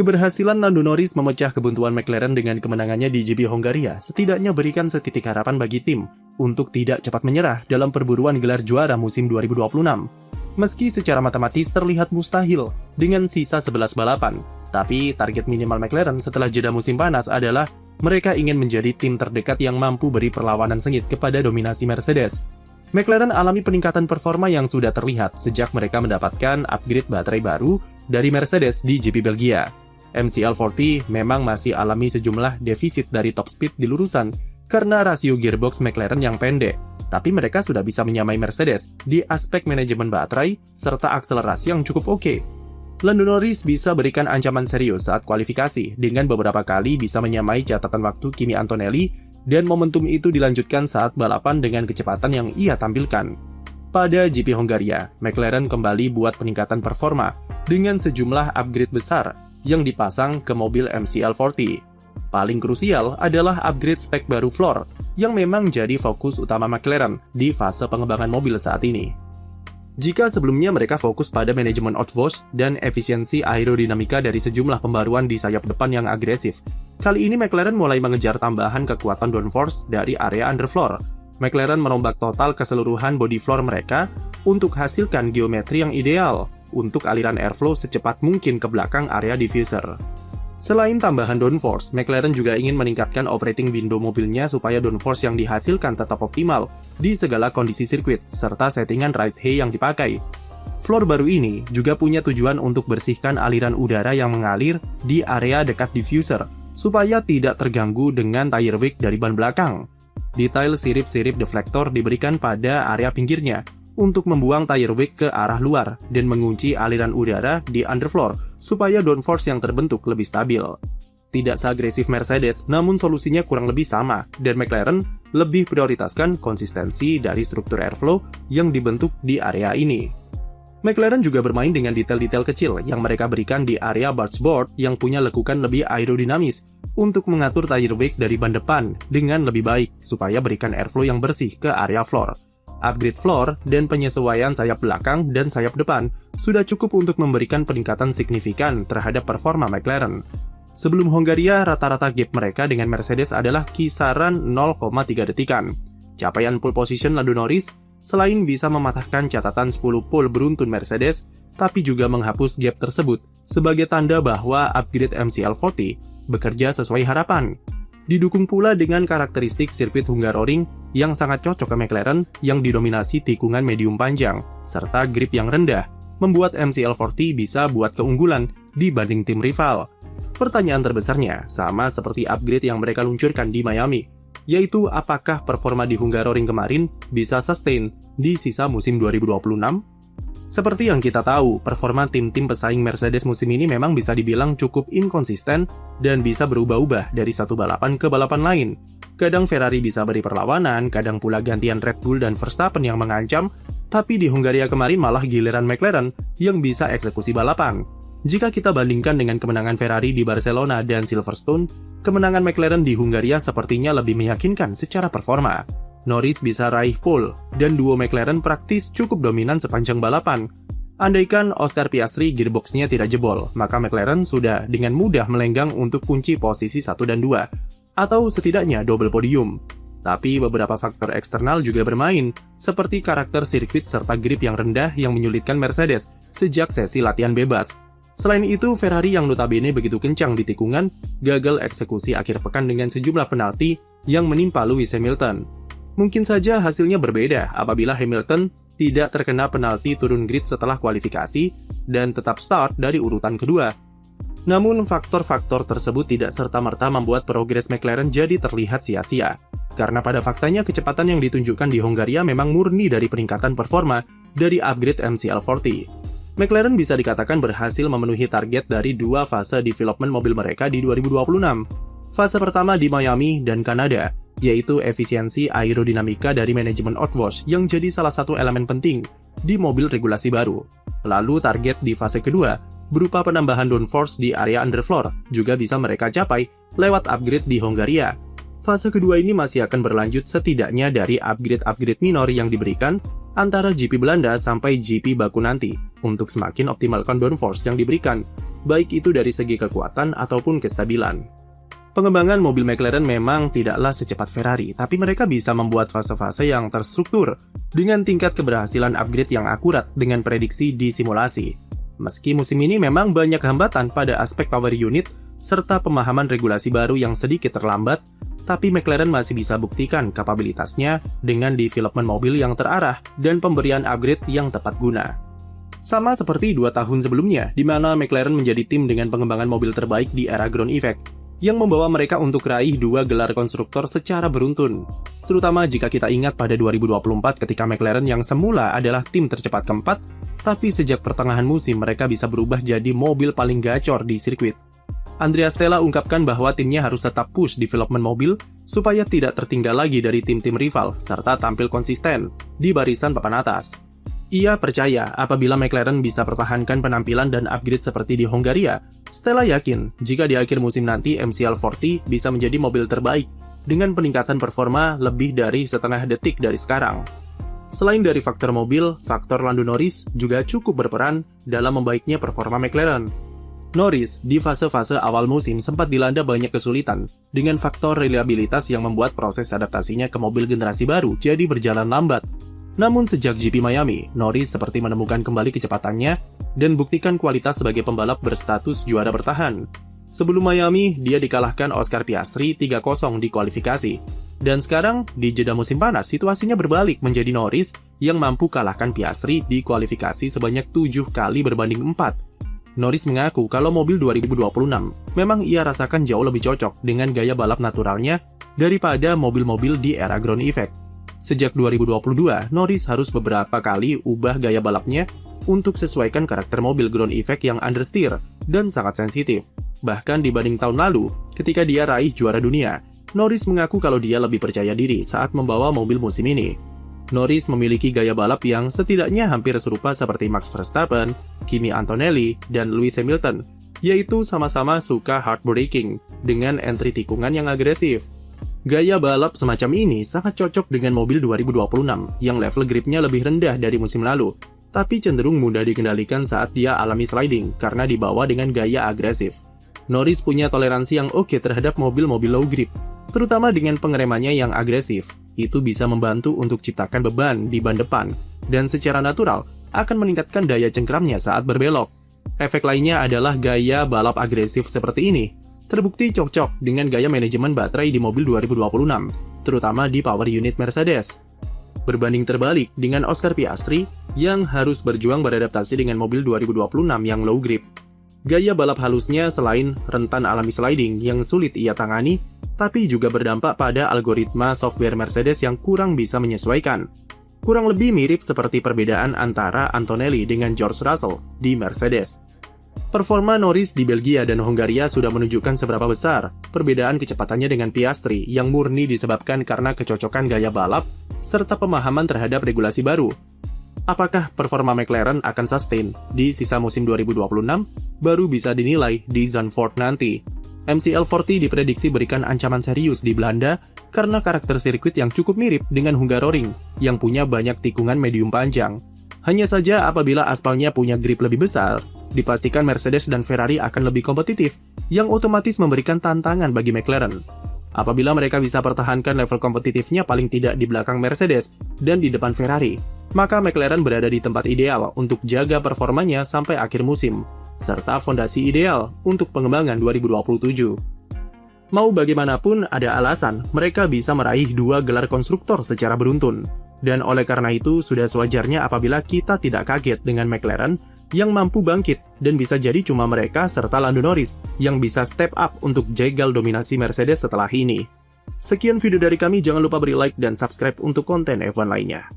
Keberhasilan Lando Norris memecah kebuntuan McLaren dengan kemenangannya di GP Hongaria setidaknya berikan setitik harapan bagi tim untuk tidak cepat menyerah dalam perburuan gelar juara musim 2026. Meski secara matematis terlihat mustahil dengan sisa 11 balapan, tapi target minimal McLaren setelah jeda musim panas adalah mereka ingin menjadi tim terdekat yang mampu beri perlawanan sengit kepada dominasi Mercedes. McLaren alami peningkatan performa yang sudah terlihat sejak mereka mendapatkan upgrade baterai baru dari Mercedes di GP Belgia. MCL40 memang masih alami sejumlah defisit dari top speed di lurusan karena rasio gearbox McLaren yang pendek, tapi mereka sudah bisa menyamai Mercedes di aspek manajemen baterai serta akselerasi yang cukup oke. Lando Norris bisa berikan ancaman serius saat kualifikasi dengan beberapa kali bisa menyamai catatan waktu Kimi Antonelli, dan momentum itu dilanjutkan saat balapan dengan kecepatan yang ia tampilkan. Pada GP Hongaria, McLaren kembali buat peningkatan performa dengan sejumlah upgrade besar yang dipasang ke mobil MCL40. Paling krusial adalah upgrade spek baru floor, yang memang jadi fokus utama McLaren di fase pengembangan mobil saat ini. Jika sebelumnya mereka fokus pada manajemen outwash dan efisiensi aerodinamika dari sejumlah pembaruan di sayap depan yang agresif, kali ini McLaren mulai mengejar tambahan kekuatan downforce dari area underfloor. McLaren merombak total keseluruhan body floor mereka untuk hasilkan geometri yang ideal untuk aliran airflow secepat mungkin ke belakang area diffuser. Selain tambahan downforce, McLaren juga ingin meningkatkan operating window mobilnya supaya downforce yang dihasilkan tetap optimal di segala kondisi sirkuit, serta settingan ride height yang dipakai. Floor baru ini juga punya tujuan untuk bersihkan aliran udara yang mengalir di area dekat diffuser, supaya tidak terganggu dengan tire wick dari ban belakang. Detail sirip-sirip deflektor diberikan pada area pinggirnya, untuk membuang tire wick ke arah luar dan mengunci aliran udara di underfloor supaya downforce yang terbentuk lebih stabil. Tidak seagresif Mercedes, namun solusinya kurang lebih sama, dan McLaren lebih prioritaskan konsistensi dari struktur airflow yang dibentuk di area ini. McLaren juga bermain dengan detail-detail kecil yang mereka berikan di area bargeboard yang punya lekukan lebih aerodinamis untuk mengatur tire wick dari ban depan dengan lebih baik supaya berikan airflow yang bersih ke area floor. Upgrade floor dan penyesuaian sayap belakang dan sayap depan sudah cukup untuk memberikan peningkatan signifikan terhadap performa McLaren. Sebelum Hongaria, rata-rata gap mereka dengan Mercedes adalah kisaran 0,3 detikan. Capaian pole position Lando Norris selain bisa mematahkan catatan 10 pole beruntun Mercedes, tapi juga menghapus gap tersebut sebagai tanda bahwa upgrade MCL40 bekerja sesuai harapan. Didukung pula dengan karakteristik sirkuit Hungaroring yang sangat cocok ke McLaren yang didominasi tikungan medium panjang, serta grip yang rendah, membuat MCL40 bisa buat keunggulan dibanding tim rival. Pertanyaan terbesarnya sama seperti upgrade yang mereka luncurkan di Miami, yaitu apakah performa di Hungaroring kemarin bisa sustain di sisa musim 2026? Seperti yang kita tahu, performa tim-tim pesaing Mercedes musim ini memang bisa dibilang cukup inkonsisten dan bisa berubah-ubah dari satu balapan ke balapan lain. Kadang Ferrari bisa beri perlawanan, kadang pula gantian Red Bull dan Verstappen yang mengancam, tapi di Hungaria kemarin malah giliran McLaren yang bisa eksekusi balapan. Jika kita bandingkan dengan kemenangan Ferrari di Barcelona dan Silverstone, kemenangan McLaren di Hungaria sepertinya lebih meyakinkan secara performa. Norris bisa raih pole, dan duo McLaren praktis cukup dominan sepanjang balapan. Andaikan Oscar Piastri gearboxnya tidak jebol, maka McLaren sudah dengan mudah melenggang untuk kunci posisi 1 dan 2, atau setidaknya double podium. Tapi beberapa faktor eksternal juga bermain, seperti karakter sirkuit serta grip yang rendah yang menyulitkan Mercedes sejak sesi latihan bebas. Selain itu, Ferrari yang notabene begitu kencang di tikungan, gagal eksekusi akhir pekan dengan sejumlah penalti yang menimpa Lewis Hamilton. Mungkin saja hasilnya berbeda apabila Hamilton tidak terkena penalti turun grid setelah kualifikasi dan tetap start dari urutan kedua. Namun, faktor-faktor tersebut tidak serta-merta membuat progres McLaren jadi terlihat sia-sia. Karena pada faktanya kecepatan yang ditunjukkan di Hongaria memang murni dari peningkatan performa dari upgrade MCL40. McLaren bisa dikatakan berhasil memenuhi target dari dua fase development mobil mereka di 2026. Fase pertama di Miami dan Kanada, yaitu efisiensi aerodinamika dari manajemen outwash yang jadi salah satu elemen penting di mobil regulasi baru. Lalu target di fase kedua berupa penambahan downforce di area underfloor juga bisa mereka capai lewat upgrade di Hongaria. Fase kedua ini masih akan berlanjut setidaknya dari upgrade-upgrade minor yang diberikan antara GP Belanda sampai GP Baku nanti untuk semakin optimalkan downforce yang diberikan. baik itu dari segi kekuatan ataupun kestabilan. Pengembangan mobil McLaren memang tidaklah secepat Ferrari, tapi mereka bisa membuat fase-fase yang terstruktur dengan tingkat keberhasilan upgrade yang akurat dengan prediksi di simulasi. Meski musim ini memang banyak hambatan pada aspek power unit serta pemahaman regulasi baru yang sedikit terlambat, tapi McLaren masih bisa buktikan kapabilitasnya dengan development mobil yang terarah dan pemberian upgrade yang tepat guna. Sama seperti 2 tahun sebelumnya, di mana McLaren menjadi tim dengan pengembangan mobil terbaik di era ground effect, yang membawa mereka untuk raih 2 gelar konstruktor secara beruntun. Terutama jika kita ingat pada 2024 ketika McLaren yang semula adalah tim tercepat keempat, tapi sejak pertengahan musim mereka bisa berubah jadi mobil paling gacor di sirkuit. Andrea Stella ungkapkan bahwa timnya harus tetap push development mobil supaya tidak tertinggal lagi dari tim-tim rival, serta tampil konsisten di barisan papan atas. Ia percaya apabila McLaren bisa pertahankan penampilan dan upgrade seperti di Hongaria, Stella yakin jika di akhir musim nanti MCL40 bisa menjadi mobil terbaik dengan peningkatan performa lebih dari setengah detik dari sekarang. Selain dari faktor mobil, faktor Lando Norris juga cukup berperan dalam membaiknya performa McLaren. Norris di fase-fase awal musim sempat dilanda banyak kesulitan dengan faktor reliabilitas yang membuat proses adaptasinya ke mobil generasi baru jadi berjalan lambat. Namun sejak GP Miami, Norris seperti menemukan kembali kecepatannya dan buktikan kualitas sebagai pembalap berstatus juara bertahan. Sebelum Miami, dia dikalahkan Oscar Piastri 3-0 di kualifikasi. Dan sekarang, di jeda musim panas, situasinya berbalik menjadi Norris yang mampu kalahkan Piastri di kualifikasi sebanyak 7 kali berbanding 4. Norris mengaku kalau mobil 2026 memang ia rasakan jauh lebih cocok dengan gaya balap naturalnya daripada mobil-mobil di era ground effect. Sejak 2022, Norris harus beberapa kali ubah gaya balapnya untuk sesuaikan karakter mobil ground effect yang understeer dan sangat sensitif. Bahkan dibanding tahun lalu, ketika dia raih juara dunia, Norris mengaku kalau dia lebih percaya diri saat membawa mobil musim ini. Norris memiliki gaya balap yang setidaknya hampir serupa seperti Max Verstappen, Kimi Antonelli, dan Lewis Hamilton, yaitu sama-sama suka hard braking dengan entry tikungan yang agresif. Gaya balap semacam ini sangat cocok dengan mobil 2026 yang level gripnya lebih rendah dari musim lalu, tapi cenderung mudah dikendalikan saat dia alami sliding karena dibawa dengan gaya agresif. Norris punya toleransi yang oke terhadap mobil-mobil low grip, terutama dengan pengeremannya yang agresif. Itu bisa membantu untuk ciptakan beban di ban depan, dan secara natural akan meningkatkan daya cengkramnya saat berbelok. Efek lainnya adalah gaya balap agresif seperti ini terbukti cocok dengan gaya manajemen baterai di mobil 2026, terutama di power unit Mercedes. Berbanding terbalik dengan Oscar Piastri yang harus berjuang beradaptasi dengan mobil 2026 yang low grip. Gaya balap halusnya selain rentan alami sliding yang sulit ia tangani, tapi juga berdampak pada algoritma software Mercedes yang kurang bisa menyesuaikan. Kurang lebih mirip seperti perbedaan antara Antonelli dengan George Russell di Mercedes. Performa Norris di Belgia dan Hongaria sudah menunjukkan seberapa besar perbedaan kecepatannya dengan Piastri yang murni disebabkan karena kecocokan gaya balap serta pemahaman terhadap regulasi baru. Apakah performa McLaren akan sustain di sisa musim 2026? Baru bisa dinilai di Zandvoort nanti. MCL40 diprediksi berikan ancaman serius di Belanda karena karakter sirkuit yang cukup mirip dengan Hungaroring yang punya banyak tikungan medium panjang. Hanya saja apabila aspalnya punya grip lebih besar, dipastikan Mercedes dan Ferrari akan lebih kompetitif, yang otomatis memberikan tantangan bagi McLaren. Apabila mereka bisa pertahankan level kompetitifnya paling tidak di belakang Mercedes dan di depan Ferrari, maka McLaren berada di tempat ideal untuk jaga performanya sampai akhir musim, serta fondasi ideal untuk pengembangan 2027. Mau bagaimanapun, ada alasan mereka bisa meraih 2 gelar konstruktor secara beruntun. Dan oleh karena itu, sudah sewajarnya apabila kita tidak kaget dengan McLaren yang mampu bangkit dan bisa jadi cuma mereka serta Lando Norris yang bisa step up untuk jegal dominasi Mercedes setelah ini. Sekian video dari kami, jangan lupa beri like dan subscribe untuk konten F1 lainnya.